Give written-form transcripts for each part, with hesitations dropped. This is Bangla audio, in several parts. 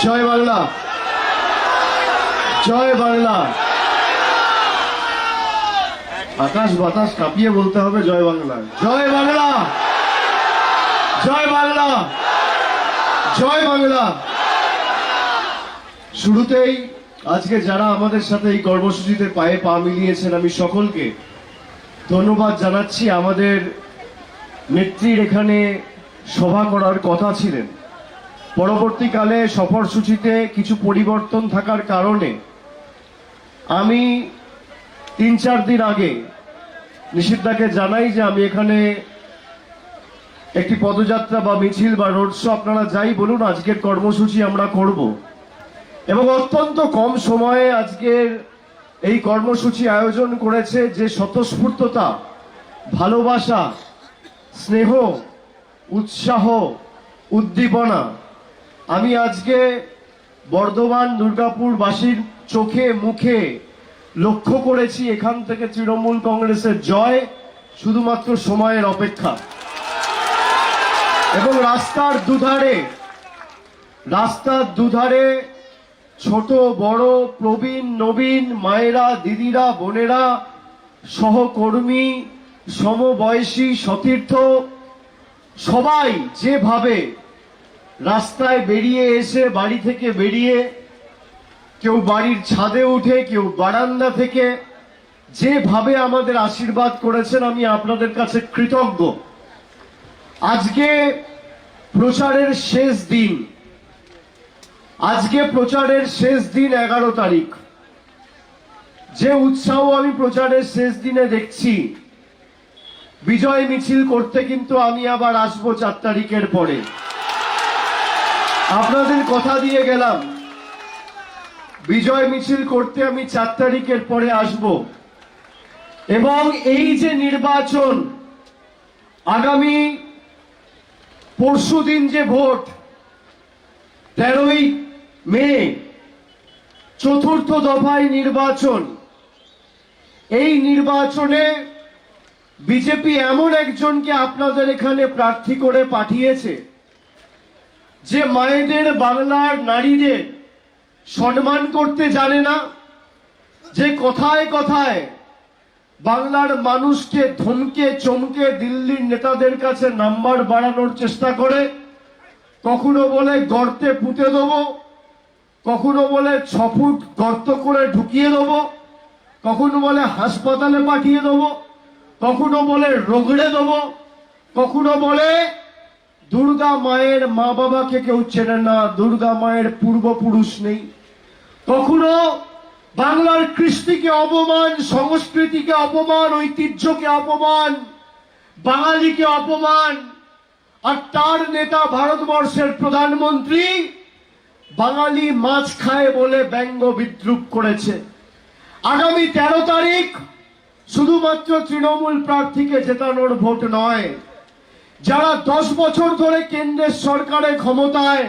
জয় বাংলা, জয় বাংলা। আকাশ বাতাস কাঁপিয়ে বলতে হবে জয় বাংলা, জয় বাংলা, জয় বাংলা, জয় বাংলা। শুরুতেই আজকে যারা আমাদের সাথে এই কর্মসূচিতে পায়ে পা মিলিয়েছেন আমি সকলকে ধন্যবাদ জানাচ্ছি। আমাদের নেত্রীর এখানে সভা করার কথা ছিলেন, পরবর্তীকালে সফরসূচিতে কিছু পরিবর্তন থাকার কারণে আমি 3-4 দিন আগে নিষিদ্ধকে জানাই যে আমি এখানে একটি পদযাত্রা বা মিছিল বা রোড শো আপনারা যাই বলুন আজকের কর্মসূচি আমরা করব, এবং অত্যন্ত কম সময়ে আজকের এই কর্মসূচি আয়োজন করেছে যে স্বতঃস্ফূর্ততা, ভালোবাসা, স্নেহ, উৎসাহ, উদ্দীপনা আমি আজকে বর্ধমান দুর্গাপুরবাসীর চোখে মুখে লক্ষ্য করেছি। এখান থেকে তৃণমূল কংগ্রেসের জয় শুধুমাত্র সময়ের অপেক্ষা। এবং রাস্তার দুধারে ছোট বড়, প্রবীণ নবীন, মায়েরা, দিদিরা, বোনেরা, সহকর্মী, সমবয়সী, সতীর্থ সবাই যেভাবে রাস্তায় বেরিয়ে এসে, বাড়ি থেকে বেরিয়ে, কেউ বাড়ির ছাদে উঠে, কেউ বারান্দা থেকে যেভাবে আমাদের আশীর্বাদ করেছেন আমি আপনাদের কাছে কৃতজ্ঞ। আজকে প্রচারের শেষ দিন, 11 তারিখ। যে উৎসাহ আমি প্রচারের শেষ দিনে দেখছি, বিজয় মিছিল করতে কিন্তু আমি আবার আসবো 4 তারিখের পরে। আপনাদের কথা দিয়ে গেলাম, বিজয় মিছিল করতে আমি 4 তারিখের পরে আসব। এবং এই যে নির্বাচন, আগামী পরশুদিন যে ভোট, 13ই মে 4র্থ দফায় নির্বাচন, এই নির্বাচনে বিজেপি এমন একজনকে আপনাদের এখানে প্রার্থী করে পাঠিয়েছে যে মায়েদের, বাংলার নারীদের সম্মান করতে জানে না, যে কথায় কথায় বাংলার মানুষকে ধমকে চমকে দিল্লির নেতাদের কাছে নাম্বার বাড়ানোর চেষ্টা করে। কখনো বলে গর্তে পুঁতে দেবো, কখনো বলে 6 ফুট গর্ত করে ঢুকিয়ে দেবো, কখনো বলে হাসপাতালে পাঠিয়ে দেবো, কখনো বলে রগড়ে দেবো, কখনো বলে দুর্গা মায়ের মা বাবাকে কেউ চেনে না, দুর্গা মায়ের পূর্বপুরুষ নেই, কখনো বাংলার কৃষ্টিকে অপমান, সংস্কৃতিকে অপমান, ঐতিহ্যকে অপমান, বাঙালিকে অপমান। আর তার নেতা ভারতবর্ষের প্রধানমন্ত্রী বাঙালি মাছ খায় বলে ব্যঙ্গ বিদ্রুপ করেছে। আগামী 13 তারিখ শুধুমাত্র তৃণমূল প্রার্থীকে জেতানোর ভোট নয়, যারা 10 বছর ধরে কেন্দ্রের সরকারের ক্ষমতায়,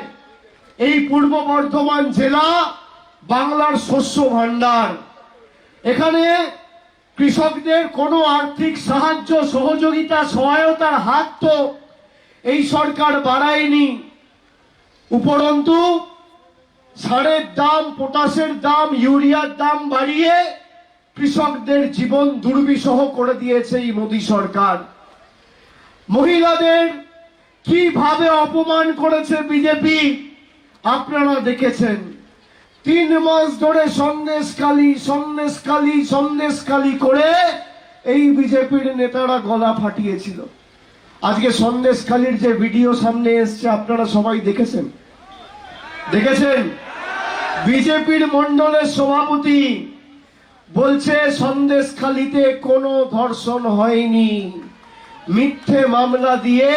এই পূর্ব বর্ধমান জেলা বাংলার শস্য ভান্ডার, এখানে কৃষকদের কোনো আর্থিক সাহায্য, সহযোগিতা, সহায়তার হাত তো এই সরকার বাড়ায়নি। উপরন্তু সারের দাম, পটাশের দাম, ইউরিয়ার দাম বাড়িয়ে কৃষকদের জীবন দুর্বিষহ করে দিয়েছে এই মোদী সরকার। মহিলাদের কিভাবে অপমান করেছে বিজেপি আপনারা দেখেছেন। 3 মাস ধরে সন্দেশখালি করে এই বিজেপির নেতারা গলা ফাটিয়েছিল। আজকে সন্দেশখালির যে ভিডিও সামনে এসছে আপনারা সবাই দেখেছেন। বিজেপির মন্ডলের সভাপতি বলছে সন্দেশখালিতে কোনো ধর্ষণ হয়নি, মিথ্যে মামলা দিয়ে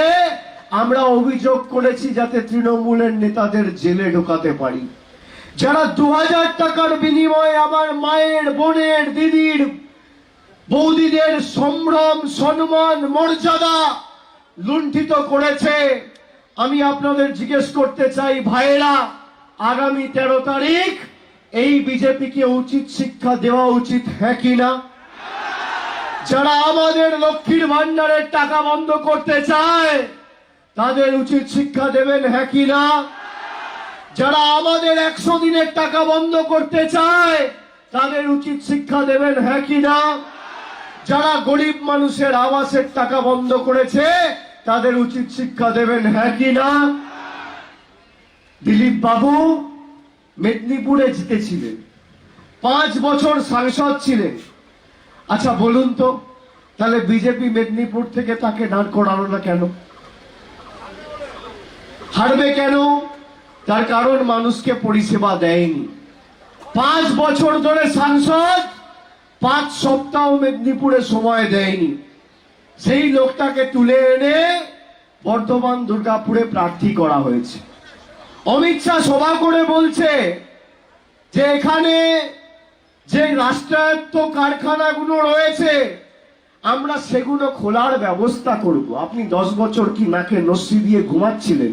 আমরা অভিযোগ করেছি যাতে তৃণমূলের নেতাদের জেলে ঢোকাতে পারি। যারা 2000 টাকার বিনিময়ে আমার মায়ের, বোনের, দিদির, বৌদিদের সম্ভ্রম, সম্মান, মর্যাদা লুণ্ঠিত করেছে, আমি আপনাদের জিজ্ঞেস করতে চাই ভাইয়েরা, আগামী 13 তারিখ এই বিজেপিকে উচিত শিক্ষা দেওয়া উচিত হ্যাঁ কিনা? যারা আমাদের লক্ষ্মীর ভান্ডারের টাকা বন্ধ করতে চায় তাদের উচিত শিক্ষা দেবেন হ্যাঁ কিনা? যারা আমাদের 100 দিনের টাকা বন্ধ করতে চায় তাদের উচিত শিক্ষা দেবেন, হ্যাঁ কি না? যারা গরিব মানুষের আবাসের টাকা বন্ধ করেছে তাদের উচিত শিক্ষা দেবেন, হ্যাঁ কি না? দিলীপ বাবু মেদিনীপুরে জিতেছিলেন, 5 বছর সাংসদ ছিলেন। আচ্ছা বলুন তো, তাহলে বিজেপি মেদিনীপুর থেকে তাকে দাঁড় করালো না কেন? হারবে কেন? তার কারণ মানুষকে পরিষেবা দেয়নি। 5 বছর ধরে সাংসদ, 5 সপ্তাহ মেদিনীপুরে সময় দেয়নি। সেই লোকটাকে তুলে এনে বর্ধমান দুর্গাপুরে প্রার্থী করা হয়েছে। অমিত শাহ সভা করে বলছে যে এখানে যে রাষ্ট্রায়ত্ত কারখানাগুলো রয়েছে আমরা সেগুলো খোলার ব্যবস্থা করব। আপনি 10 বছর কি নাকে নস্যি দিয়ে ঘুমাচ্ছিলেন?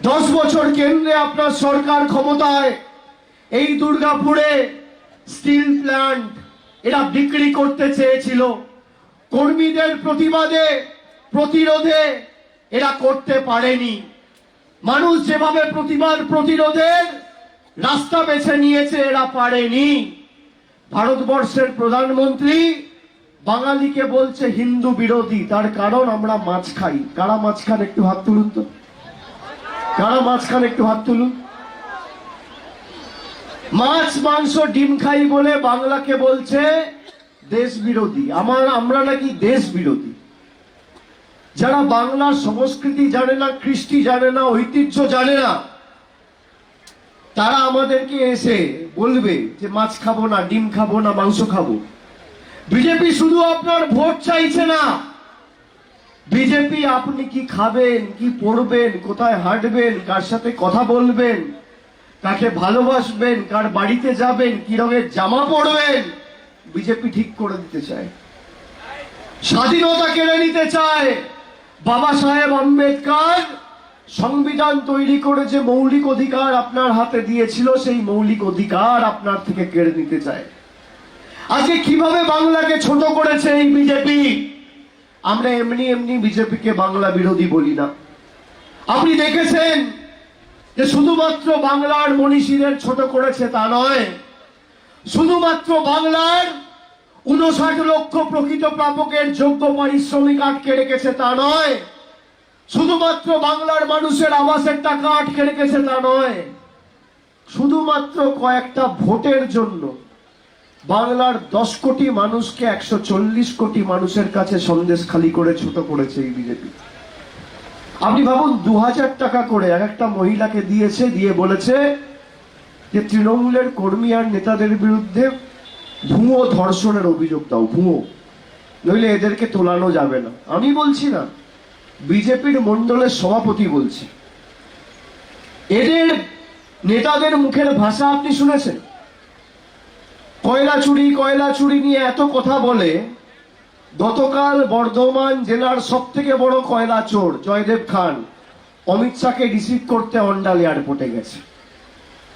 10 বছর কেন্দ্রে আপনার সরকার ক্ষমতায়, এই দুর্গাপুরে স্টিল প্ল্যান্ট এরা বিক্রি করতে চেয়েছিল। কর্মীদের প্রতিবাদে প্রতিরোধে এরা করতে পারেনি। মানুষ যেভাবে প্রতিবাদ প্রতিরোধের রাস্তা বেছে নিয়েছে এরা পারেনি। ভারতবর্ষের প্রধানমন্ত্রী বাঙালিকে বলছে হিন্দু বিরোধী, তার কারণ আমরা মাছ খাই। কারা মাছ খান একটু হাত তুলুন তো, কারা মাছ খান একটু হাত তুলুন। মাছ মাংস ডিম খাই বলে বাংলাকে বলছে দেশ বিরোধী। আমরা নাকি দেশ বিরোধী। যারা বাংলার সংস্কৃতি জানে না, কৃষ্টি জানে না, ঐতিহ্য জানে না, তারা আমাদেরকে এসে বলবে যে মাছ খাবো না, ডিম খাবো না, মাংস খাবো। বিজেপি শুধু আপনার ভোট চাইছে না, বিজেপি আপনি কি খাবেন, কি পড়বেন, কোথায় হাঁটবেন, কার সাথে কথা বলবেন, কাকে ভালোবাসবেন, কার বাড়িতে যাবেন, কি রঙের জামা পরবেন, বিজেপি ঠিক করে দিতে চায়। স্বাধীনতা কেড়ে নিতে চায়। বাবা সাহেব আম্বেদকর সংবিধান তৈরি করে যে মৌলিক অধিকার আপনার হাতে দিয়েছিল সেই মৌলিক অধিকার আপনার থেকে কেড়ে নিতে চায়। আজকে কিভাবে বাংলাকে ছোট করেছে এই বিজেপি। আমরা এমনি এমনি বিজেপিকে বাংলা বিরোধী বলি না। আপনি দেখেছেন যে শুধুমাত্র বাংলার মনীষীদের ছোট করেছে তা নয়, শুধুমাত্র বাংলার 59 লক্ষ প্রকৃত প্রাপকের যোগ্য পারিশ্রমিক আটকে রেখেছে তা নয়, শুধুমাত্র বাংলার মানুষের আবাসের টাকা আটকে রেখেছে তা নয়, শুধুমাত্র কয়েকটা ভোটের জন্য বাংলার 10 কোটি মানুষকে 140 কোটি মানুষের কাছে সন্দেশ খালি করে ছোট করেছে এই বিজেপি। আপনি ভাবুন, 2000 টাকা করে এক একটা মহিলাকে দিয়েছে, দিয়ে বলেছে যে তৃণমূলের কর্মী আর নেতাদের বিরুদ্ধে ভুয়ো ধর্ষণের অভিযোগ দাও, ভুয়ো, নইলে এদেরকে তোলানো যাবে না। আমি বলছি না, বিজেপির মন্ডলের সভাপতি বলছি। এদের নেতাদের মুখের ভাষা আপনি শুনেছেন? কয়লা চুরি নিয়ে এত কথা বলে। গতকাল বর্ধমান জেলার সব থেকে বড় কয়লা চোর জয়দেব খান অমিত শাহকে রিসিভ করতে অন্ডাল এয়ারপোর্টে গেছে।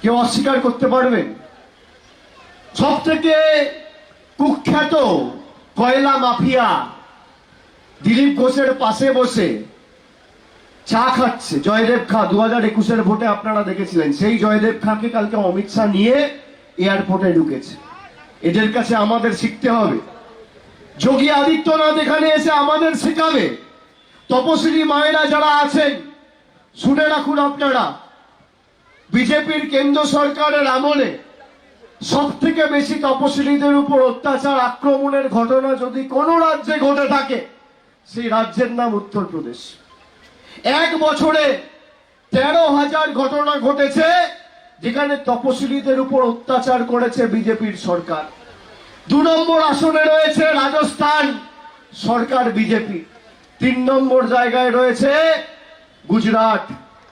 কেউ অস্বীকার করতে পারবেন? সব থেকে কুখ্যাত কয়লা মাফিয়া দিলীপ ঘোষের পাশে বসে চা খাচ্ছে জয়দেব খা। 2021-এর ভোটে আপনারা দেখেছিলেন, সেই জয়দেব খাকে কালকে অমিত শাহ নিয়ে এয়ারপোর্টে ঢুকেছে। এদের কাছে আমাদের শিখতে হবে। যোগী আদিত্যনাথ এখানে এসে আমাদের শেখাবে। তপশিলি মায়েরা যারা আছেন শুনে রাখুন, আপনারা বিজেপির কেন্দ্র সরকারের আমলে সব থেকে বেশি তপশিলীদের উপর অত্যাচার আক্রমণের ঘটনা যদি কোনো রাজ্যে ঘটে থাকে সেই রাজ্যের নাম উত্তরপ্রদেশ। 1 বছরে 13,000 ঘটনা ঘটেছে যেখানে তপশিলীদের উপর অত্যাচার করেছে বিজেপির সরকার। 2 নম্বর আসনে রয়েছে রাজস্থান, সরকার বিজেপি। 3 নম্বর জায়গায় রয়েছে গুজরাট,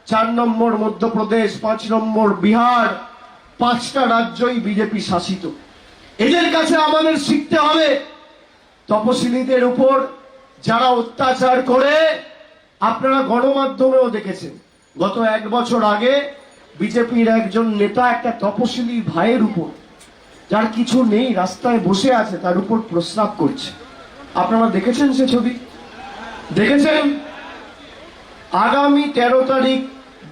4 নম্বর মধ্যপ্রদেশ, 5 নম্বর বিহার। 5টা রাজ্যই বিজেপি শাসিত। এদের কাছে আমাদের শিখতে হবে। তপশিলীদের উপর যারা অত্যাচার করে, আপনারা গণমাধ্যমেও দেখেছেন, গত 1 বছর আগে বিজেপির একজন নেতা একটা তপশিলি ভাইয়ের উপর, যার কিছু নেই, রাস্তায় বসে আছে, তার উপর প্রস্রাব করছে। আপনারা দেখেছেন সে ছবি? দেখেছেন? আগামী 13 তারিখ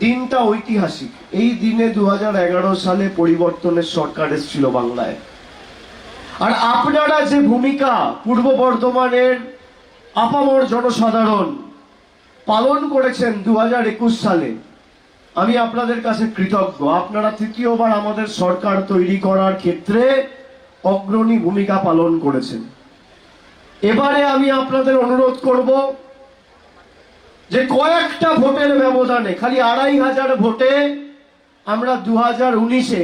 দিনটা ঐতিহাসিক। এই দিনে 2011 সালে পরিবর্তনের সরকার এসেছিল বাংলায়। আর আপনারা যে ভূমিকা পূর্ব বর্ধমানের আপামর জনসাধারণ পালন করেছেন 2021 সালে, আমি আপনাদের কাছে কৃতজ্ঞ। আপনারা তৃতীয়বার আমাদের সরকার তৈরি করার ক্ষেত্রে অগ্রণী ভূমিকা পালন করেছেন। এবারে আমি আপনাদের অনুরোধ করব যে কয়েকটা ভোটের ব্যবধানে, খালি 2500 ভোটে আমরা 2019-এ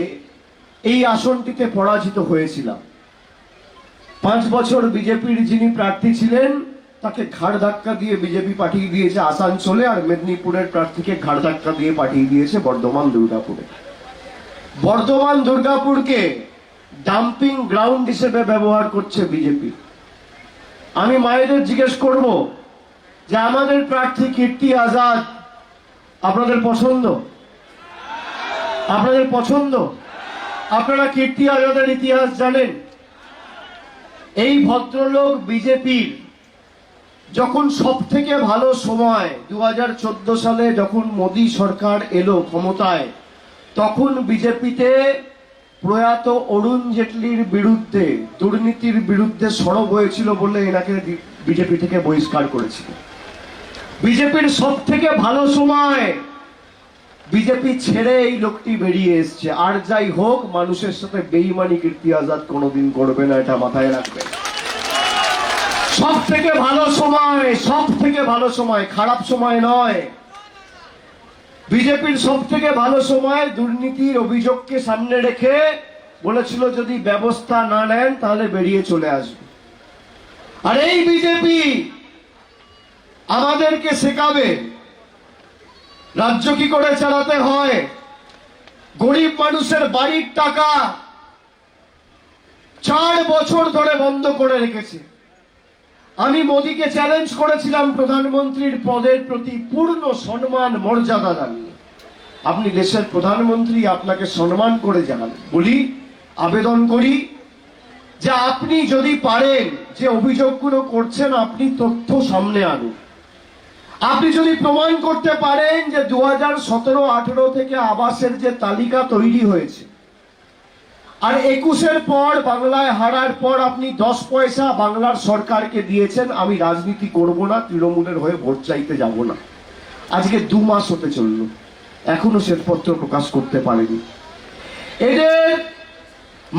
এই আসনটিতে পরাজিত হয়েছিলাম। 5 বছর বিজেপির যিনি প্রার্থী ছিলেন তাকে ঘাড় ধাক্কা দিয়ে বিজেপি পাঠিয়ে দিয়েছে আসানসোলে, আর মেদিনীপুরের প্রার্থীকে ঘাড় ধাক্কা দিয়ে পাঠিয়ে দিয়েছে বর্ধমান দুর্গাপুরে। বর্ধমান দুর্গাপুরকে ডাম্পিং গ্রাউন্ড হিসেবে ব্যবহার করছে বিজেপি। আমি মায়েদের জিজ্ঞেস করব যে আমাদের প্রার্থী কীর্তি আজাদ আপনাদের পছন্দ? আপনাদের পছন্দ? আপনারা কীর্তি আজাদের ইতিহাস জানেন? এই ভদ্রলোক বিজেপির যখন সব থেকে ভালো সময় 2014 সালে যখন মোদী সরকার এলো ক্ষমতায়, তখন বিজেপিতে প্রয়াত অরুণ জেটলির বিরুদ্ধে, দুর্নীতির বিরুদ্ধে সরব হয়েছিল বলে এনাকে বিজেপি থেকে বহিষ্কার করেছিল। বিজেপির সব থেকে ভালো সময় বিজেপি ছেড়ে এই লোকটি বেরিয়ে এসছে। আর যাই হোক, মানুষের সাথে বেইমানি কীর্তি আজাদ কোনোদিন করবে না, এটা মাথায় রাখবেন। সব থেকে ভালো সময়, সব থেকে ভালো সময়, খারাপ সময় নয়। বিজেপির সব থেকে ভালো সময় দুর্নীতির অভিযোগকে সামনে রেখে বলেছিল যদি ব্যবস্থা না নেন তাহলে বেরিয়ে চলে আসবে। আর এই বিজেপি আমাদেরকে শেখাবে রাজ্য কি করে চালাতে হয়। গরিব মানুষের বাড়ির টাকা 4 বছর ধরে বন্ধ করে রেখেছে। আমি মোদীকে চ্যালেঞ্জ করেছিলাম প্রধানমন্ত্রীর পদের প্রতি পূর্ণ সম্মান মর্যাদা জানিয়ে। আপনি দেশের প্রধানমন্ত্রী, আপনাকে সম্মান করে জানান। বলি, আবেদন করি যে আপনি যদি পারেন যে অভিযোগগুলো করছেন আপনি তথ্য সামনে আনুন। আপনি যদি প্রমাণ করতে পারেন যে 2017-18 থেকে আবাসের যে তালিকা তৈরি হয়েছে, আর 21-এর পর বাংলায় হারার পর আপনি 10 পয়সা বাংলার সরকারকে দিয়েছেন, আমি রাজনীতি করব না, তৃণমূলের হয়ে ভোট চাইতে যাব না। আজকে 2 মাস হতে চলল, এখনো শ্বেতপত্র প্রকাশ করতে পারেনি। এদের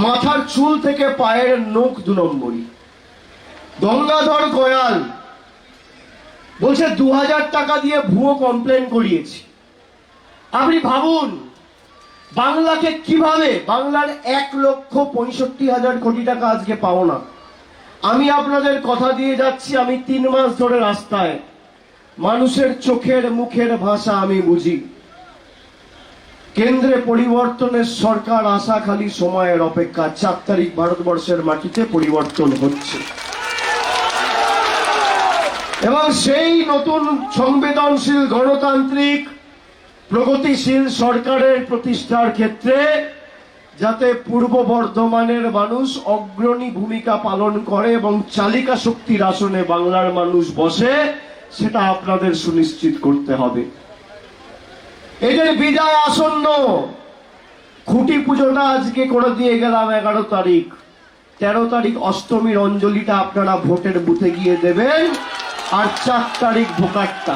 মাথার চুল থেকে পায়ের নখ 2 নম্বরই। গঙ্গাধর গয়াল বলছে 2000 টাকা দিয়ে ভুয়ো কমপ্লেন করিয়েছি। আপনি ভাবুন বাংলাকে কিভাবে, বাংলার 1,65,000 কোটি টাকা আজকে পাও না। আমি আপনাদের কথা দিয়ে যাচ্ছি, আমি 3 মাস ধরে রাস্তায়, মানুষের চোখের মুখের ভাষা আমি বুঝি। কেন্দ্রে পরিবর্তনের সরকার আসা খালি সময়ের অপেক্ষা। 4 তারিখ ভারতবর্ষের মাটিতে পরিবর্তন হচ্ছে এবং সেই নতুন সংবেদনশীল গণতান্ত্রিক প্রগতিশীল সরকারের প্রতিষ্ঠার ক্ষেত্রে যাতে পূর্ব বর্ধমানের মানুষ অগ্রণী ভূমিকা পালন করে এবং চালিকা শক্তির আসনে বাংলার মানুষ বসে, সেটা আপনাদের সুনিশ্চিত করতে হবে। এদের বিদায় আসন্ন। খুঁটি পুজোটা আজকে করে দিয়ে গেলাম 11 তারিখ। 13 তারিখ অষ্টমীর অঞ্জলিটা আপনারা ভোটের বুথে গিয়ে দেবেন। আর 4 তারিখ ভোকারটা,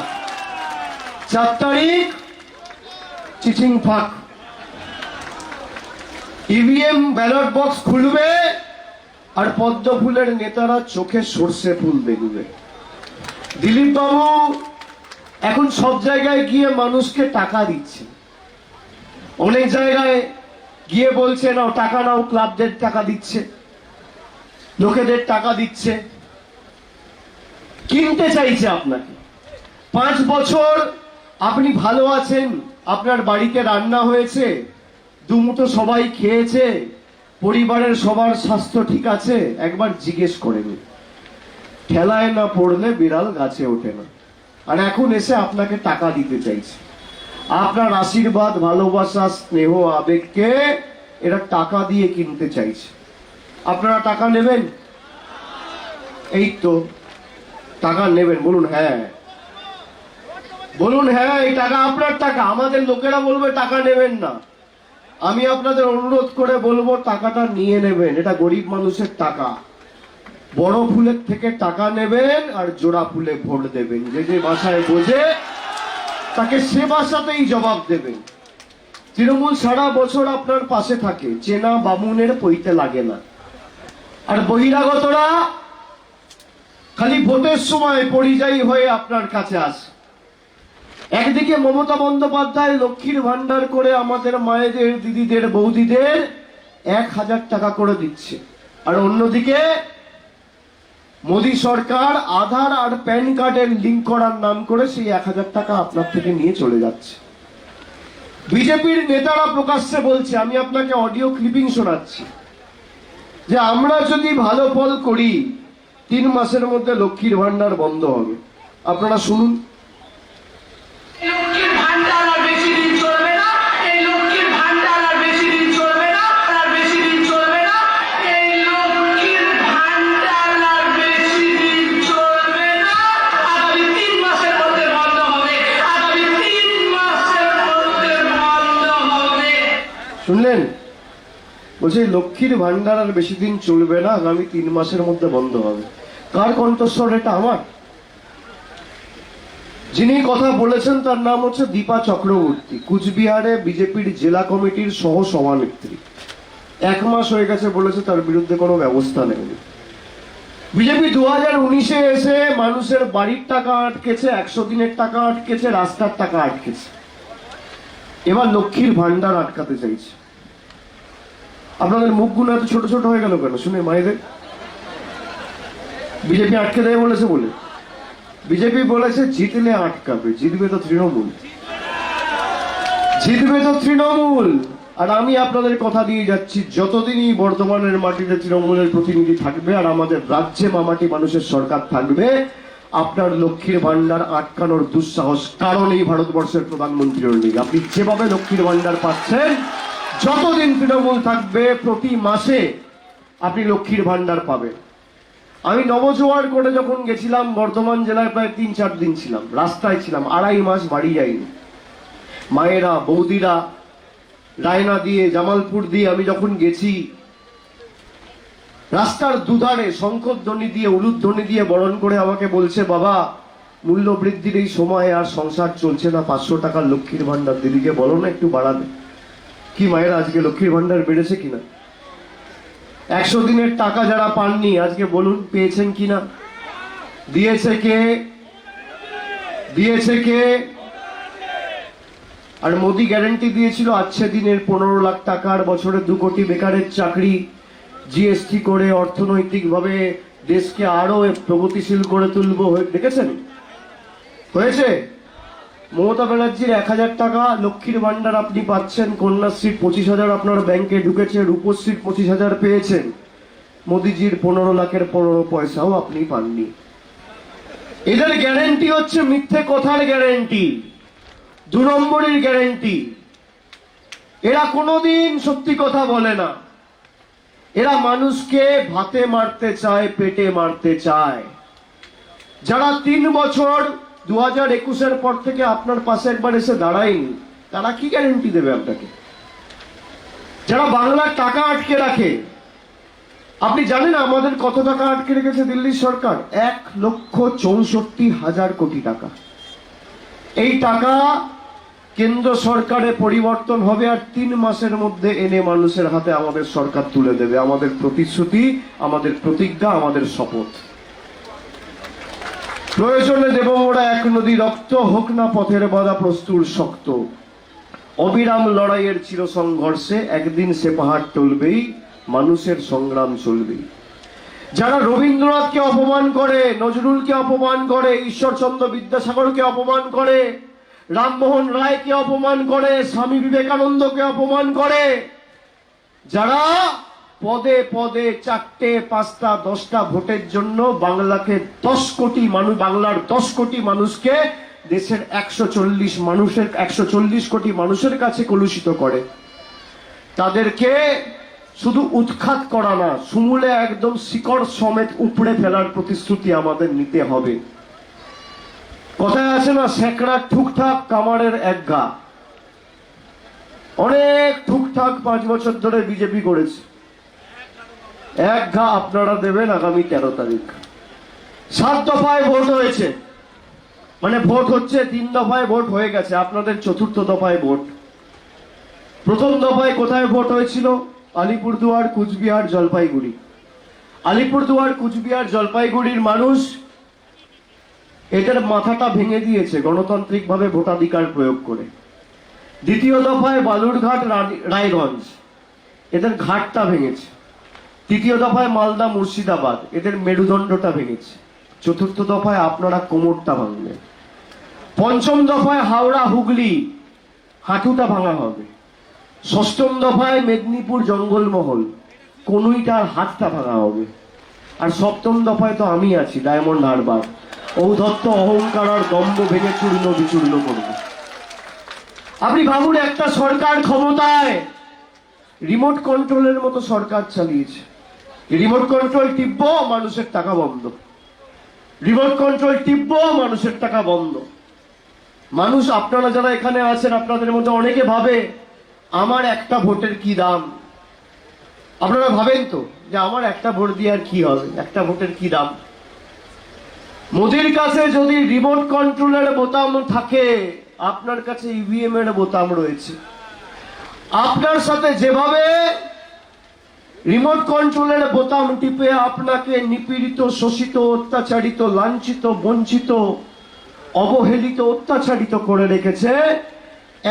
4 তারিখ চিচিং ফাঁক, ইভিএম ব্যালট বক্স খুলবে আর পদ্ম ফুলের নেতারা চোখে সর্ষে ফুল দেখবে। দিলীপ বাবু এখন সব জায়গায় গিয়ে মানুষকে টাকা দিচ্ছে, অনেক জায়গায় গিয়ে বলছে নাও টাকা নাও, ক্লাবদের টাকা দিচ্ছে, লোকেদের টাকা দিচ্ছে, কিনতে চাইছে আপনাকে। 5 বছর আপনি ভালো আছেন, আপনার বাড়িতে রান্না হয়েছে, 2 মুঠো সবাই খেয়েছে, পরিবারের সবার স্বাস্থ্য ঠিক আছে, একবার জিজ্ঞেস করে নিন। ঠেলায় না পড়লে বিড়াল গাছে ওঠে না। আর এখন এসে আপনাকে টাকা দিতে চাইছে। আপনার আশীর্বাদ, ভালোবাসা, স্নেহ, আবেগকে এরা টাকা দিয়ে কিনতে চাইছে। আপনারা টাকা নেবেন? এই তো টাকা নেবেন, বলুন হ্যাঁ। বলুন হ্যাঁ এই টাকা আপনার টাকা। আমাদের লোকেরা বলবে টাকা নেবেন না। আমি আপনাদের অনুরোধ করে বলবো টাকাটা নিয়ে নেবেন। এটা গরিব মানুষের টাকা। বড় ফুলের থেকে টাকা নেবেন আর জোড়া ফুলে ভোট দেবেন। যে যে ভাষায় বোঝে তাকে সে ভাষাতেই জবাব দেবেন। তৃণমূল সারা বছর আপনার পাশে থাকে, চেনা বামুনের পইতে লাগে না। আর বহিরাগতরা খালি ভোটের সময় পরিযায়ী হয়ে আপনার কাছে আসে। একদিকে মমতা বন্দ্যোপাধ্যায় লক্ষ্মীর ভান্ডার করে আমাদের মায়েদের, দিদিদের, বৌদিদের 1000 টাকা করে দিচ্ছে, আর অন্যদিকে মোদী সরকার আধার আর প্যান কার্ডের লিঙ্ক করার নাম করে সেই 1000 টাকা আপনার থেকে নিয়ে চলে যাচ্ছে। বিজেপির নেতারা প্রকাশ্যে বলছে, আমি আপনাকে অডিও ক্লিপিং শোনাচ্ছি, যে আমরা যদি ভালো ফল করি 3 মাসের মধ্যে লক্ষ্মীর ভান্ডার বন্ধ হবে। আপনারা শুনুন। লক্ষ্মীর ভান্ডার আর বেশি দিন চলবে না। এই লক্ষ্মীর ভান্ডার আর বেশি দিন চলবে না। আর বেশি দিন চলবে না। এই লক্ষ্মীর ভান্ডার আর বেশি দিন চলবে না। আগামী 3 মাসের মধ্যে বন্ধ হবে। আগামী 3 মাসের মধ্যে বন্ধ হবে। শুনলেন? বলছে লক্ষ্মীর ভান্ডার আর বেশি দিন চলবে না, আগামী 3 মাসের মধ্যে বন্ধ হবে। কার কণ্ঠস্বর এটা? আমার। যিনি কথা বলেছেন তার নাম হচ্ছে দীপা চক্রবর্তী, কুচবিহারে বিজেপির জেলা কমিটির সহ সভানেত্রী। 1 মাস হয়ে গেছে বলেছে তার বিরুদ্ধে কোনো ব্যবস্থা নেয়নি। বিজেপি 2019-এ এসে মানুষের বাড়ির টাকা আটকেছে, 100 দিনের টাকা আটকেছে, রাস্তার টাকা আটকেছে। এবার লক্ষ্মীর ভান্ডার আটকাতে চাইছে। আপনাদের মুখগুলো এত ছোট ছোট হয়ে গেল কেন শুনে মায়েদের? বিজেপি আটকে দেয় বলেছে বলে। বিজেপি বলেছে জিতলে আটকাবে, জিতবে তো তৃণমূল, জিতবে তো তৃণমূল। আর আমি আপনাদের কথা দিয়ে যাচ্ছি, যতদিনই বর্ধমানের মাটিতে তৃণমূলের প্রতিনিধি থাকবে আর আমাদের রাজ্যে মামাটি মানুষের সরকার থাকবে, আপনার লক্ষ্মীর ভান্ডার আটকানোর দুঃসাহস কারণ এই ভারতবর্ষের প্রধানমন্ত্রীর নেই। আপনি যেভাবে লক্ষ্মীর ভান্ডার পাচ্ছেন, যতদিন তৃণমূল থাকবে প্রতি মাসে আপনি লক্ষ্মীর ভান্ডার পাবেন। আমি নবজোয়ার করে যখন গেছিলাম বর্ধমান জেলায়, প্রায় 3-4 দিন ছিলাম, রাস্তায় ছিলাম, 2.5 মাস বাড়ি যাইনি। মায়েরা, বৌদিরা রায়না দিয়ে, জামালপুর দিয়ে আমি যখন গেছি, রাস্তার দুধারে শঙ্খধ্বনি দিয়ে, উলুধ্বনি দিয়ে বরণ করে আমাকে বলছে, বাবা মূল্য বৃদ্ধির এই সময় আর সংসার চলছে না, 500 টাকার লক্ষ্মীর ভান্ডার দিদিকে বলো না একটু বাড়াবে। কি মায়েরা, আজকে লক্ষ্মীর ভান্ডার বেড়েছে কিনা? 100 দিনের টাকা যারা পাননি আজকে বলুন পেয়েছেন কিনা? দিয়েছে কে? দিয়েছে কে? আর মোদি গ্যারান্টি দিয়েছিল আচ্ছে দিনের 15 লাখ টাকার, বছরে 2 কোটি বেকারের চাকরি, জিএসটি করে অর্থনৈতিকভাবে দেশকে আরো প্রগতিশীল করে তুলবো। দেখেছেন হয়েছে? মমতা ব্যানার্জির 1000 টাকা লক্ষ্মীর ভান্ডার আপনি পাচ্ছেন, কন্যাশ্রীর 25,000 আপনার ব্যাংকে ঢুকেছে, রূপশ্রীর 25,000 পেয়েছেন। মোদিজির 15 লাখের 15 পয়সাও আপনি পাননি। এদের গ্যারেন্টি হচ্ছে মিথ্যে কথার গ্যারেন্টি, 2 নম্বরের গ্যারেন্টি। এরা কোনোদিন সত্যি কথা বলে না। এরা মানুষকে ভাতে মারতে চায়, পেটে মারতে চায়। যারা 3 বছর 2021-এর পর থেকে আপনার পাশে একবার এসে দাঁড়ায়নি, তারা কি গ্যারেন্টি দেবে আপনাকে? যারা বাংলার টাকা আটকে রাখে, আপনি জানেন আমাদের কত টাকা আটকে রেখেছে দিল্লির সরকার? 1,64,000 কোটি টাকা। এই টাকা কেন্দ্র সরকারে পরিবর্তন হবে আর 3 মাসের মধ্যে এনে মানুষের হাতে আমাদের সরকার তুলে দেবে। আমাদের প্রতিশ্রুতি, আমাদের প্রতিজ্ঞা, আমাদের শপথ। প্রয়োজনে দেব ওরা 1 নদী রক্ত, হোক না পথের বাধা প্রস্তুর শক্ত। অবিরাম লড়াইয়ের চির সংঘর্ষে একদিন সে পাহাড় টলবেই, মানুষের সংগ্রাম চলবেই। যারা রবীন্দ্রনাথকে অপমান করে, নজরুলকে অপমান করে, ঈশ্বরচন্দ্র বিদ্যাসাগরকে অপমান করে, রামমোহন রায়কে অপমান করে, স্বামী বিবেকানন্দকে অপমান করে, যারা পদে পদে 4টে 5টা 10টা ভোটের জন্য বাংলাকে 10 কোটি মানুষ, বাংলার 10 কোটি মানুষকে দেশের 140 কোটি মানুষের কাছে কলুষিত করে, তাদেরকে শুধু উৎখাত করা না, সমূলে একদম শিকড় সমেত উপড়ে ফেলার প্রতিশ্রুতি আমাদের নিতে হবে। কথায় আছে না, স্যাকড়া ঠুকঠাক কামারের এক ঘা। অনেক ঠুকঠাক 5 বছর ধরে বিজেপি করেছে, এক ঘা আপনারা দেবেন আগামী 13 তারিখ। 7 দফায় ভোট হয়েছে, মানে ভোট হচ্ছে, 3 দফায় ভোট হয়ে গেছে, আপনাদের 4র্থ দফায় ভোট। প্রথম দফায় কোথায় ভোট হয়েছিল? আলিপুরদুয়ার, কুচবিহার, জলপাইগুড়ি। আলিপুরদুয়ার, কুচবিহার, জলপাইগুড়ির মানুষ এটার মাথাটা ভেঙে দিয়েছে গণতান্ত্রিকভাবে ভোটাধিকার প্রয়োগ করে। দ্বিতীয় দফায় বালুরঘাট, রায়গঞ্জ, এদের ঘাটটা ভেঙেছে। তৃতীয় দফায় মালদা, মুর্শিদাবাদ, এদের মেরুদণ্ডটা ভেঙেছে। 4র্থ দফায় আপনারা কোমরটা ভাঙবেন। 5ম দফায় হাওড়া, হুগলি, হাঁটুটা ভাঙা হবে। 6ম দফায় মেদিনীপুর, জঙ্গলমহল, কনুইটার হাতটা ভাঙা হবে। আর 7ম দফায় তো আমি আছি, ডায়মন্ড হারবার, ঔদ্ধত্য, অহংকার আর দম্ভ ভেঙে চূর্ণ বিচূর্ণ করবে। আপনি ভাবুন, একটা সরকার ক্ষমতায় রিমোট কন্ট্রোলের মতো সরকার চালিয়েছে। রিমোট কন্ট্রোল টিপবো, মানুষের টাকা বন্ধ। রিমোট কন্ট্রোল টিপবো, মানুষের টাকা বন্ধ। মানুষ, আপনারা যারা এখানে আছেন, আপনাদের মধ্যে অনেকে ভাবে আমার একটা ভোটের কি দাম। আপনারা ভাবেন তো যে আমার একটা ভোট দিয়ে আর কি হবে, একটা ভোটের কি দাম। মোদির কাছে যদি রিমোট কন্ট্রোলের বোতাম থাকে, আপনার কাছে ইভিএম এর বোতাম রয়েছে। আপনার সাথে যেভাবে রিমোট কন্ট্রোলের বোতাম টিপে আপনাকে নিপীড়িত, শোষিত, অত্যাচারিত, লাঞ্ছিত, বঞ্চিত, অবহেলিত, অত্যাচারিত করে রেখেছে,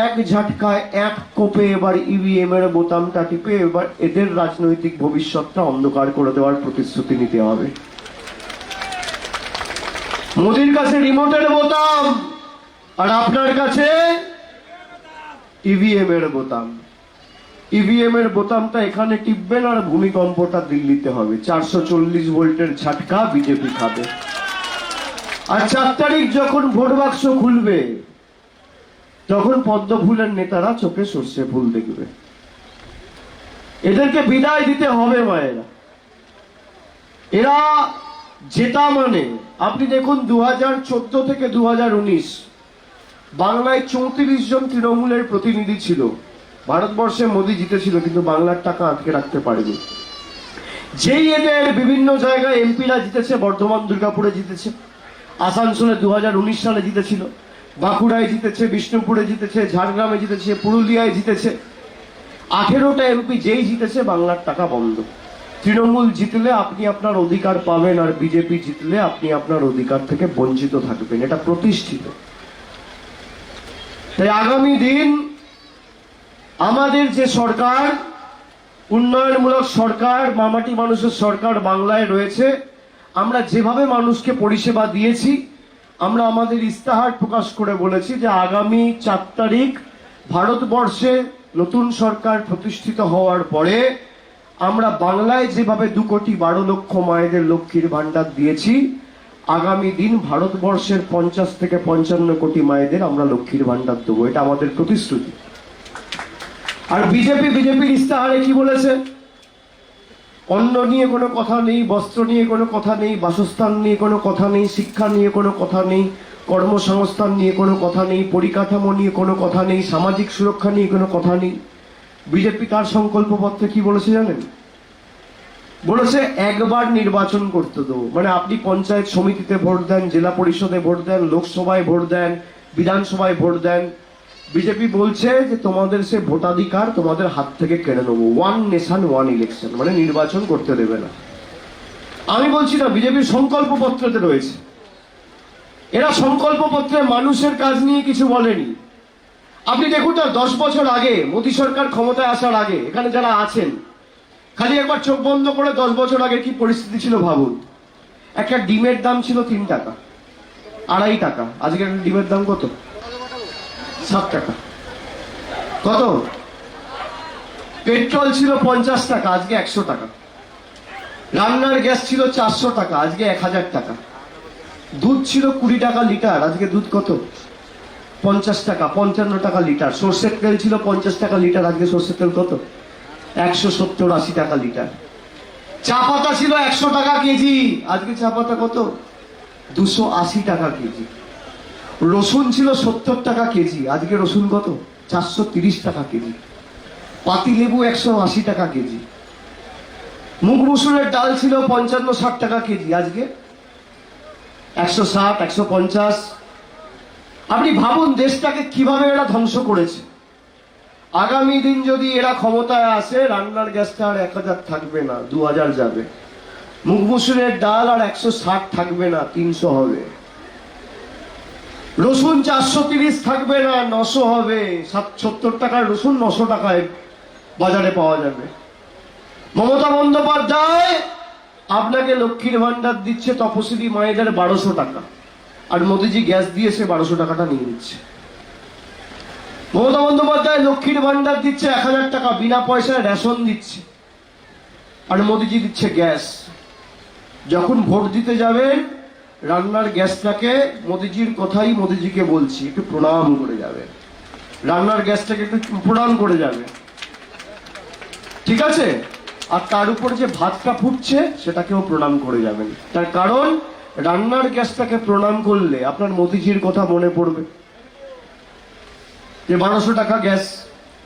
এক ঝাটকায়, এক কোপে এবার ইভিএম এর বোতামটা টিপে এবার এদের রাজনৈতিক ভবিষ্যৎটা অন্ধকার করে দেওয়ার প্রতিশ্রুতি নিতে হবে। মোদির কাছে রিমোটের বোতাম, আর আপনার কাছে ইভিএম এর বোতাম। ইভিএম এর বোতামটা এখানে টিপবেন, আর ভূমিকম্পটা দিল্লিতে হবে। 440 ভোল্টের ঝাটকা বিজেপি খাবে। আর 4 তারিখ যখন ভোট বাক্স খুলবে, তখন পদ্ম ফুলের নেতারা চোখে সর্ষে ফুল দেখবে। এদেরকে বিদায় দিতে হবে মায়েরা। এরা জেতা মানে, আপনি দেখুন 2014 থেকে 2019 বাংলায় 34 জন তৃণমূলের প্রতিনিধি ছিল। ভারতবর্ষে মোদী জিতেছিল, কিন্তু বাংলার টাকা আটকে রাখতে পারেনি। যেই এদের বিভিন্ন জায়গায় এমপিরা জিতেছে, বর্ধমান, দুর্গাপুরে জিতেছে, আসানসোলে 2019 সালে জিতেছিল, বাঁকুড়ায় জিতেছে, বিষ্ণুপুরে জিতেছে, ঝাড়গ্রামে জিতেছে, পুরুলিয়ায় জিতেছে। 18টা এমপি যেই জিতেছে, বাংলার টাকা বন্ধ। তৃণমূল জিতলে আপনি আপনার অধিকার পাবেন, আর বিজেপি জিতলে আপনি আপনার অধিকার থেকে বঞ্চিত থাকবেন। এটা প্রতিষ্ঠিত। তাই আগামী দিন আমাদের যে সরকার, উন্নয়নমূলক সরকার, মামাটি মানুষের সরকার বাংলায় রয়েছে, আমরা যেভাবে মানুষকে পরিষেবা দিয়েছি, আমরা আমাদের ইস্তাহার প্রকাশ করে বলেছি যে আগামী 4 তারিখ ভারতবর্ষে নতুন সরকার প্রতিষ্ঠিত হওয়ার পরে আমরা বাংলায় যেভাবে 2,12,00,000 মায়েদের লক্ষ্মীর ভান্ডার দিয়েছি, আগামী দিন ভারতবর্ষের 50 থেকে 55 কোটি মায়েদের আমরা লক্ষ্মীর ভান্ডার দেবো। এটা আমাদের প্রতিশ্রুতি। আর বিজেপির ইস্তাহারে কি বলেছে? অন্ন নিয়ে কোনো কথা নেই, বস্ত্র নিয়ে কোনো কথা নেই, বাসস্থান নিয়ে কোনো কথা নেই, শিক্ষা নিয়ে কোনো কথা নেই, কর্মসংস্থান নিয়ে কোনো কথা নেই, পরিকাঠামো নিয়ে কোনো কথা নেই, সামাজিক সুরক্ষা নিয়ে কোনো কথা নেই। বিজেপি তার সংকল্পপত্রে কি বলেছে জানেন? বলেছে একবার নির্বাচন করতে দেবো। মানে আপনি পঞ্চায়েত সমিতিতে ভোট দেন, জেলা পরিষদে ভোট দেন, লোকসভায় ভোট দেন, বিধানসভায় ভোট দেন, বিজেপি বলছে যে তোমাদের সে ভোটাধিকার তোমাদের হাত থেকে কেড়ে নেবো। 1 নেশন 1 ইলেকশন, মানে নির্বাচন করতে দেবে না। আমি বলছি না, বিজেপির সংকল্পপত্রতে রয়েছে। এরা সংকল্পপত্রে মানুষের কাজ নিয়ে কিছু বলেনি। আপনি দেখুন না, 10 বছর আগে মোদী সরকার ক্ষমতায় আসার আগে এখানে যারা আছেন, খালি একবার চোখ বন্ধ করে 10 বছর আগে কি পরিস্থিতি ছিল ভাবুন। একটা ডিমের দাম ছিল 3 টাকা, 2.5 টাকা। আজকে একটা ডিমের দাম কত? 7 টাকা। কত? পেট্রোল ছিল 50 টাকা, আজকে 100 টাকা। রান্নার গ্যাস ছিল 400 টাকা, আজকে 1000 টাকা। দুধ ছিল 20 টাকা লিটার, আজকে দুধ কত? 50 টাকা, 55 টাকা লিটার। সর্ষের তেল ছিল 50 টাকা লিটার, আজকে সর্ষের তেল কত? 170-80 টাকা লিটার। চা পাতা ছিল 100 টাকা কেজি, আজকে চা পাতা কত? 280 টাকা কেজি। রসুন ছিল 70 টাকা কেজি, আজকে রসুন কত? 430 টাকা কেজি। পাতি লেবু 180 টাকা কেজি। মুগ মসুরের ডাল ছিল 55-60 টাকা কেজি, আজকে 160, 150। আপনি ভাবুন দেশটাকে কিভাবে এরা ধ্বংস করেছে। আগামী দিন যদি এরা ক্ষমতায় আসে, রান্নার গ্যাসটা আর 1000 থাকবে না, 2000 যাবে। মুগ মসুরের ডাল আর 160 থাকবে না, 300 হবে। রসুন 430 থাকবে না, 900 হবে। 70 টাকার রসুন 900 টাকায় বাজারে পাওয়া যাবে। মমতা বন্দ্যোপাধ্যায় আপনাকে লক্ষ্মীর ভান্ডার দিচ্ছে তপশিলি মায়েদের 1200 টাকা, আর মোদিজি গ্যাস দিয়ে সে 1200 টাকাটা নিয়ে নিচ্ছে। মমতা বন্দ্যোপাধ্যায় লক্ষ্মীর ভান্ডার দিচ্ছে 1000 টাকা, বিনা পয়সায় রেশন দিচ্ছে, আর মোদিজি দিচ্ছে গ্যাস। যখন ভোট দিতে যাবেন, রান্নার গ্যাসটাকে, মোদিজির কথাই মোদিজিকে বলছি, একটু প্রণাম করে যাবে। রান্নার গ্যাসটাকে একটু প্রণাম করে যাবে, ঠিক আছে? আর তার উপর যে ভাতটা ফুটছে সেটাকেও প্রণাম করে যাবেন। তার কারণ রান্নার গ্যাসটাকে প্রণাম করলে আপনার মোদিজির কথা মনে পড়বে, যে 1200 টাকা গ্যাস।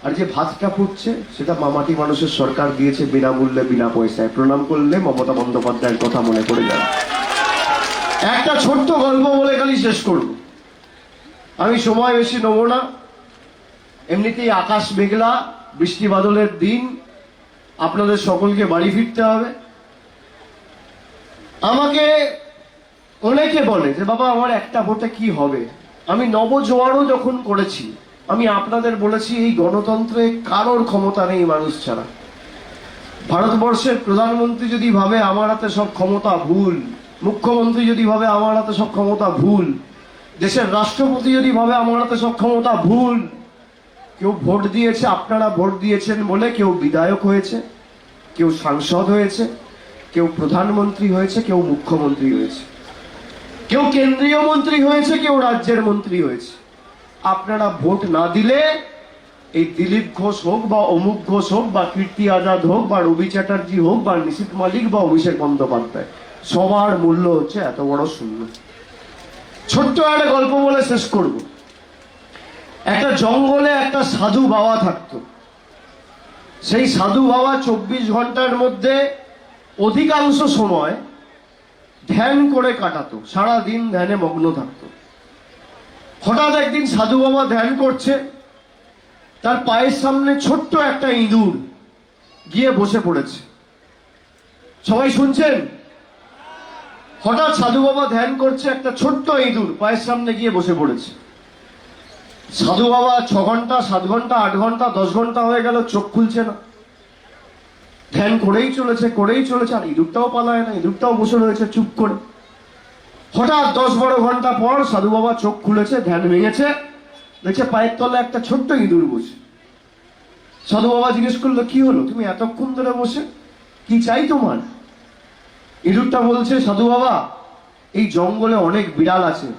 আর যে ভাতটা ফুটছে সেটা মামাটি মানুষের সরকার দিয়েছে বিনামূল্যে, বিনা পয়সায়। প্রণাম করলে মমতা বন্দ্যোপাধ্যায়ের কথা মনে পড়ে যাবে। একটা ছোট্ট গল্প বলে খালি শেষ করব, আমি সময় বেশি নেব না। এমনিতেই আকাশ মেঘলা, বৃষ্টি বাদলের দিন, আপনাদের সকলকে বাড়ি ফিরতে হবে। আমাকে অনেকে বলে যে বাবা আমার একটা ভোটে কি হবে। আমি নবজোয়ারও যখন করেছি, আমি আপনাদের বলেছি এই গণতন্ত্রে কারোর ক্ষমতা নেই মানুষ ছাড়া। ভারতবর্ষের প্রধানমন্ত্রী যদি ভাবে আমার হাতে সব ক্ষমতা, ভুল। মুখ্যমন্ত্রী যদি ভাবে আমার হাতে সব ক্ষমতা, ভুল। দেশের রাষ্ট্রপতি যদি ভাবে আমার হাতে সব ক্ষমতা, ভুল। কেউ ভোট দিয়েছে, আপনারা ভোট দিয়েছেন বলে কেউ বিধায়ক হয়েছে, কেউ সাংসদ হয়েছে, কেউ প্রধানমন্ত্রী হয়েছে, কেউ মুখ্যমন্ত্রী হয়েছে, কেউ কেন্দ্রীয় মন্ত্রী হয়েছে, কেউ রাজ্যের মন্ত্রী হয়েছে। আপনারা ভোট না দিলে এই দিলীপ ঘোষ হোক বা অমুক ঘোষ হোক বা কীর্তি আজাদ হোক বা রবি চ্যাটার্জি হোক বা নিশীথ মালিক বা অভিষেক বন্দ্যোপাধ্যায়, সবার মূল্য হচ্ছে এত বড় শূন্য। ছোট্ট একটা গল্প বলে শেষ করব। একটা জঙ্গলে একটা সাধু বাবা থাকতো। সেই সাধু বাবা 24 ঘন্টার মধ্যে অধিকাংশ সময় ধ্যান করে কাটাতো, সারাদিন ধ্যানে মগ্ন থাকতো। হঠাৎ একদিন সাধু বাবা ধ্যান করছে, তার পায়ের সামনে ছোট্ট একটা ইঁদুর গিয়ে বসে পড়েছে। সবাই শুনছেন? হঠাৎ সাধু বাবা ধ্যান করছে, একটা ছোট্ট ইঁদুর পায়ের সামনে গিয়ে বসে পড়েছে। সাধু বাবা 6 ঘন্টা, 7 ঘন্টা, 8 ঘন্টা, 10 ঘন্টা হয়ে গেল, চোখ খুলছে না। ধ্যান করেই চলেছে, আর ইঁদুরটাও পালায় না, ইঁদুরটাও বসে রয়েছে চুপ করে। হঠাৎ 10-12 ঘন্টা পর সাধু বাবা চোখ খুলেছে, ধ্যান ভেঙেছে, দেখছে পায়ের তলে একটা ছোট্ট ইঁদুর বসে। সাধু বাবা জিজ্ঞেস করলো, কি হলো, তুমি এতক্ষণ ধরে বসে, কি চাই তোমার? ইঁদুরটা বলছে, সাধু বাবা এই জঙ্গলে অনেক বিড়াল আছে,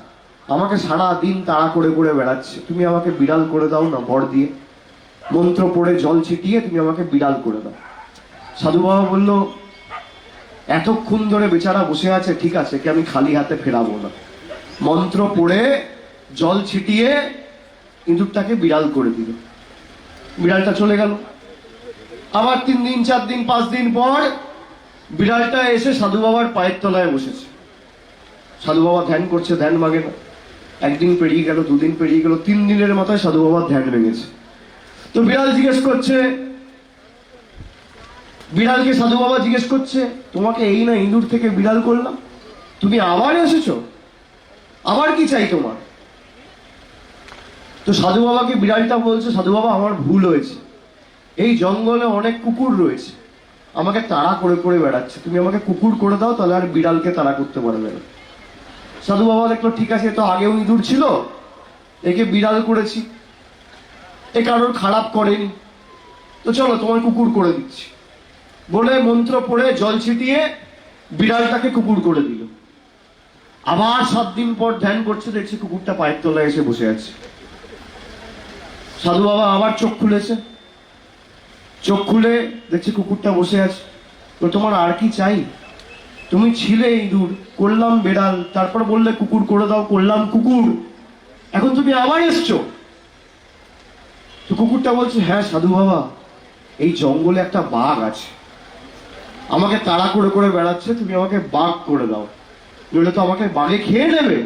আমাকে সারা দিন তাড়া করে করে বেড়াচ্ছে, তুমি আমাকে বিড়াল করে দাও না, বর দিয়ে মন্ত্র পড়ে জল ছিটিয়ে তুমি আমাকে বিড়াল করে দাও। সাধু বাবা বলল, এতক্ষণ ধরে বেচারা বসে আছে, ঠিক আছে, কি আমি খালি হাতে ফেরাবো না। মন্ত্র পড়ে জল ছিটিয়ে ইঁদুরটাকে বিড়াল করে দিল। বিড়ালটা চলে গেল। আবার 3 দিন, 4 দিন, 5 দিন পর বিড়ালটা এসে সাধু বাবার পায়ের তলায় বসেছে। সাধু বাবা ধ্যান করছে, ধ্যান ভাঙে না। 1 দিন পেরিয়ে গেল, 2 দিন পেরিয়ে গেল, 3 দিনের মাথায় সাধু বাবার ধ্যান ভেঙেছে। তো বিড়ালকে সাধু বাবা জিজ্ঞেস করছে, তোমাকে এই না ইঁদুর থেকে বিড়াল করলাম, তুমি আবার এসেছো, আবার কি চাই তোমার? তো সাধু বাবাকে বিড়ালটা বলছে, সাধু বাবা আমার ভুল হয়েছে, এই জঙ্গলে অনেক কুকুর রয়েছে, আমাকে তাড়া করে করে বেড়াচ্ছে, তুমি আমাকে কুকুর করে দাও, তাহলে আর বিড়ালকে তাড়া করতে পারবে না। সাধু বাবা দেখলো, ঠিক আছে, তো আগেও ইঁদুর ছিল, একে বিড়াল করেছি, এ কারোর খারাপ করেনি, তো চলো তোমার কুকুর করে দিচ্ছি বলে মন্ত্র পড়ে জল ছিটিয়ে বিড়ালটাকে কুকুর করে দিল। আবার 7 দিন পর ধ্যান করছে, দেখছে কুকুরটা পায়ের তলায় এসে বসে আছে। সাধু বাবা আবার চোখ খুলেছে, চোখ খুলে দেখছে কুকুরটা বসে আছে। তো তোমার আর কি চাই? তুমি ছিলে ইঁদুর, করলাম বেড়াল, তারপর বললে কুকুর করে দাও, করলাম কুকুর, এখন তুমি আবার এসছো। তো কুকুরটা বলছে, হ্যাঁ সাধু বাবা, এই জঙ্গলে একটা বাঘ আছে, আমাকে তাড়া করে করে বেড়াচ্ছে, তুমি আমাকে বাঘ করে দাও, নইলে তো আমাকে বাঘে খেয়ে নেবে।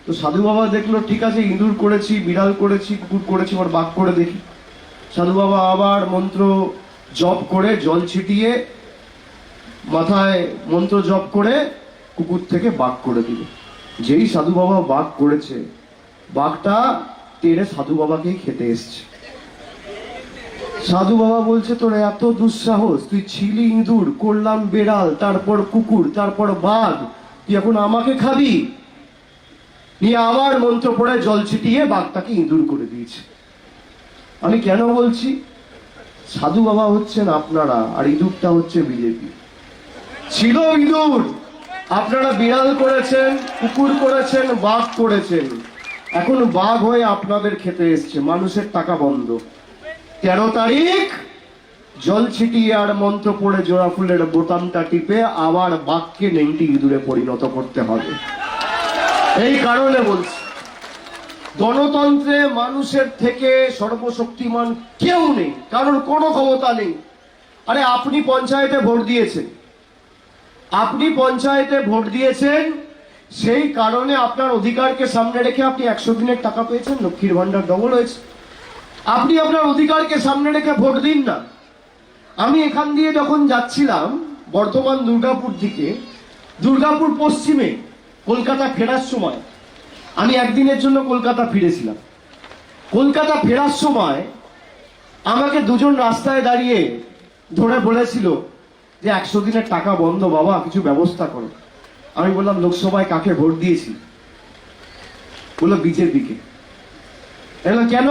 তো সাধু বাবা দেখলো, ঠিক আছে, ইঁদুর করেছি, বিড়াল করেছি, কুকুর করেছি, এবার বাঘ করে দেখি। সাধু বাবা আবার মন্ত্র জপ করে, জল ছিটিয়ে মাথায় মন্ত্র জপ করে কুকুর থেকে বাঘ করে দিল। যেই সাধু বাবা বাঘ করেছে, বাঘটা তেড়ে সাধু বাবাকেই খেতে এসছে। সাধু বাবা বলছে, তোর এত দুঃসাহস, তুই ছিলি ইঁদুর, করলাম বেড়াল, তারপর কুকুর, তারপর বাঘ, তুই এখন আমাকে খাবি? নিয়ে আবার মন্ত্র পড়ে জল ছিটিয়ে বাঘটাকে ইঁদুর করে দিয়েছে। আমি কেন বলছি? সাধু বাবা হচ্ছেন আপনারা, আর ইঁদুরটা হচ্ছে বিজেপি। ছিল ইঁদুর, আপনারা বিড়াল করেছেন, কুকুর করেছেন, বাঘ করেছেন, এখন বাঘ হয়ে আপনাদের খেতে এসছে। মানুষের টাকা বন্ধ। 13 তারিখ জল ছিটিয়ে আর মন্ত্র পড়ে জোড়া ফুলের বোতামটা টিপে আবার বাঘকে নেংটি ইঁদুরে পরিণত করতে হবে। এই কারণে বলছি, গণতন্ত্রে মানুষের থেকে সর্বশক্তিমান কেউ নেই, কারোর কোনো ক্ষমতা নেই। আরে আপনি পঞ্চায়েতে ভোট দিয়েছেন, আপনি পঞ্চায়েতে ভোট দিয়েছেন, সেই কারণে আপনার অধিকারকে সামনে রেখে আপনি 100 দিনের টাকা পেয়েছেন, লক্ষ্মীর ভান্ডার ডবল হয়েছে। আপনি আপনার অধিকারকে সামনে রেখে ভোট দিন না। আমি এখান দিয়ে যখন যাচ্ছিলাম বর্ধমান দুর্গাপুর দিকে, দুর্গাপুর পশ্চিমে কলকাতা ফেরার সময়, আমি একদিনের জন্য কলকাতা ফিরেছিলাম। কলকাতা ফেরার সময় আমাকে দুজন রাস্তায় দাঁড়িয়ে ধরে বলেছিল যে 100 দিনের টাকা বন্ধ, বাবা কিছু ব্যবস্থা করো। আমি বললাম, লোকসভায় কাকে ভোট দিয়েছি? বললো বিজেপিকে। কেন?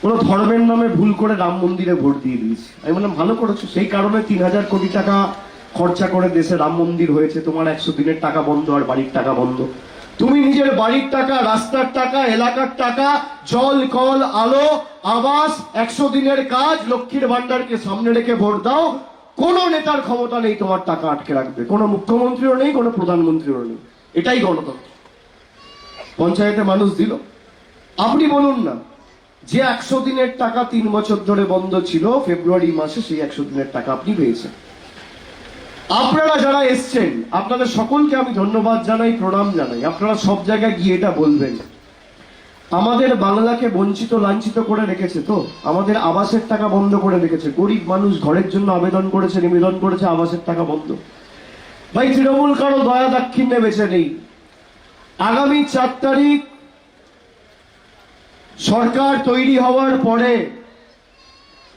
কোনো ধর্মের নামে ভুল করে রাম মন্দিরে ভোট দিয়ে দিয়েছি। আমি বললাম, ভালো করেছো, সেই কারণে 3000 কোটি টাকা খরচা করে দেশে রাম মন্দির হয়েছে, তোমার 100 দিনের টাকা বন্ধ আর বাড়ির টাকা বন্ধ। তুমি নিজের বাড়ির টাকা, রাস্তার টাকা, এলাকার টাকা, জল, কল, আলো, আবাস, 100 দিনের কাজ, লক্ষ্মীর ভান্ডারকে সামনে রেখে ভোট দাও। কোন নেতার ক্ষমতা নেই তোমার টাকা আটকে রাখবে, কোনো মুখ্যমন্ত্রীও নেই, কোনো প্রধানমন্ত্রীও নেই। এটাই গণতন্ত্র। পঞ্চায়েতে মানুষ দিল। আপনি বলুন না, যে 100 দিনের টাকা 3 বছর ধরে বন্ধ ছিল, ফেব্রুয়ারি মাসে সেই 100 দিনের টাকা আপনি পেয়েছেন। আপনারা যারা এসছেন, আপনাদের সকলকে আমি ধন্যবাদ জানাই, প্রণাম জানাই। আপনারা সব জায়গায় গিয়ে এটা বলবেন, আমাদের বাংলাকে বঞ্চিত লাঞ্ছিত করে রেখেছে, তো আমাদের আবাসের টাকা বন্ধ করে রেখেছে। গরিব মানুষ ঘরের জন্য আবেদন করেছে, নিবেদন করেছে, আবাসের টাকা বন্ধ। ভাই, তৃণমূল কারো দয়া দাক্ষিণ্যে বেঁচে নেই। আগামী 4 তারিখ সরকার তৈরি হওয়ার পরে,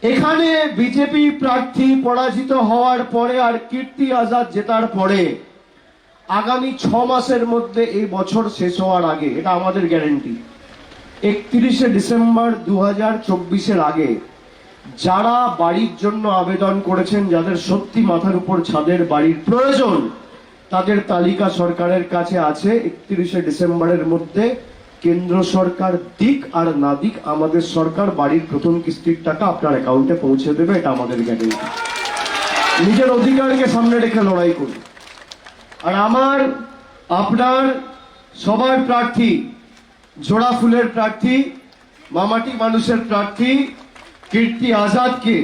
এখানে বিজেপি প্রার্থী পরাজিত হওয়ার পরে আর কীর্তি আজাদ জেতার পরে আগামী 6 মাসের মধ্যে, এই বছর শেষ হওয়ার আগে, এটা আমাদের গ্যারেন্টি, 31শে ডিসেম্বর 2024-এর আগে যারা বাড়ির জন্য আবেদন করেছেন, যাদের সত্যি মাথার উপর ছাদের বাড়ির প্রয়োজন, তাদের তালিকা সরকারের কাছে আছে। 31শে ডিসেম্বরের মধ্যে কেন্দ্র সরকার দিক আর না দিক, আমাদের সরকার বাড়ির প্রথম কিস্তির টাকা আপনার অ্যাকাউন্টে পৌঁছে দেবে, এটা আমাদের গ্যারেন্টি। নিজের অধিকারকে সামনে রেখে লড়াই করুন। আর আমার, আপনার, সবার প্রার্থী, জোড়া ফুলের প্রার্থী, মামাটি মানুষের প্রার্থী কীর্তি আজাদকে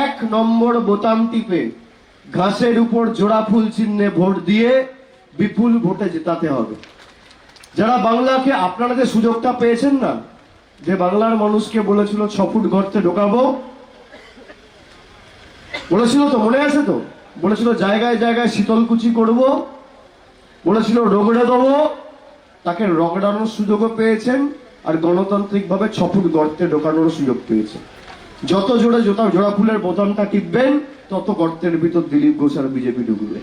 1 নম্বর বোতাম টিপে ঘাসের উপর জোড়া ফুল চিহ্নে ভোট দিয়ে বিপুল ভোটে জেতাতে হবে। যারা বাংলাকে, আপনারা যে সুযোগটা পেয়েছেন না, যে বাংলার মানুষকে বলেছিল 6 ফুট গর্তে ঢোকাবো, বলেছিল তো, মনে আছে তো? বলেছিল জায়গায় জায়গায় শীতলকুচি করব, বলেছিল রগড়ে দেবো, তাকে রগড়ানোর সুযোগও পেয়েছেন, আর গণতান্ত্রিক ভাবে 6 ফুট গর্তে ঢোকানোর সুযোগ পেয়েছেন। যত জোরে জোড়া ফুলের বোতামটা টিপবেন, তত গর্তের ভিতর দিলীপ ঘোষ আর বিজেপি ঢুকবে।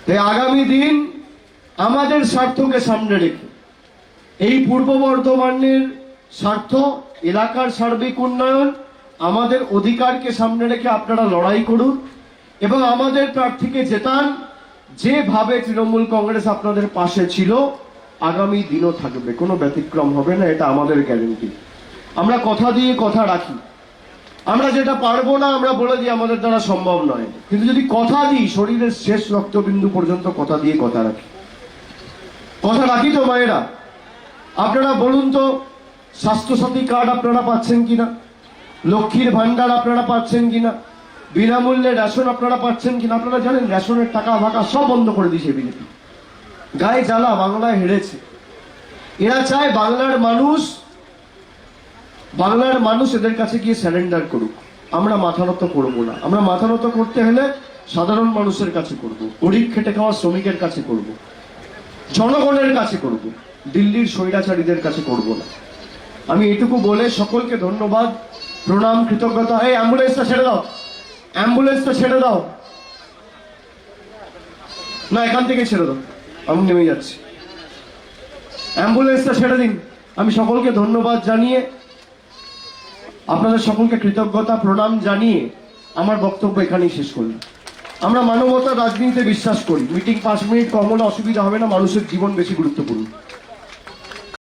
তাই আগামী দিন আমাদের স্বার্থকে সামনে রেখে, এই পূর্ব বর্ধমানের স্বার্থ, এলাকার সার্বিক উন্নয়ন, আমাদের অধিকারকে সামনে রেখে আপনারা লড়াই করুন এবং আমাদের প্রার্থীকে জেতান। যেভাবে তৃণমূল কংগ্রেস আপনাদের পাশে ছিল, আগামী দিনও থাকবে, কোনো ব্যতিক্রম হবে না, এটা আমাদের গ্যারেন্টি। আমরা কথা দিয়ে কথা রাখি। আমরা যেটা পারবো না আমরা বলে দিই আমাদের দ্বারা সম্ভব নয়, কিন্তু যদি কথা দিই, শরীরের শেষ রক্তবিন্দু পর্যন্ত কথা দিয়ে কথা রাখি। কথা রাখি তো মায়েরা? আপনারা বলুন তো, স্বাস্থ্যসাথী কার্ড আপনারা পাচ্ছেন কিনা? লক্ষ্মীর ভান্ডার আপনারা পাচ্ছেন কিনা? বিনামূল্যে রেশন আপনারা পাচ্ছেন কিনা? আপনারা জানেন রেশনের টাকা ভাকা সব বন্ধ করে দিয়েছে বিজেপি। গায়ে জ্বালা, বাংলায় হেরেছে। এরা চায় বাংলার মানুষ এদের কাছে গিয়ে স্যারেন্ডার করুক। আমরা মাথা নত করবো না। আমরা মাথা নত করতে হলে সাধারণ মানুষের কাছে করব, গরিব খেটে খাওয়া শ্রমিকের কাছে করব, জনগণের কাছে করব, দিল্লির স্বৈরাচারীদের কাছে করব না। আমি এটুকু বলে সকলকে ধন্যবাদ, প্রণাম, কৃতজ্ঞতা। এই অ্যাম্বুলেন্সটা ছেড়ে দাও, অ্যাম্বুলেন্সটা ছেড়ে দাও। না, এখান থেকে ছেড়ে দাও, আমি নেমে যাচ্ছি। অ্যাম্বুলেন্সটা ছেড়ে দিন। আমি সকলকে ধন্যবাদ জানিয়ে, আপনাদের সকলকে কৃতজ্ঞতা প্রণাম জানিয়ে আমার বক্তব্য এখানেই শেষ করলাম। আমরা মানবতার রাজনীতিতে বিশ্বাস করি। মিটিং 5 মিনিট কম হলে অসুবিধা হবে না, মানুষের জীবন বেশি গুরুত্বপূর্ণ।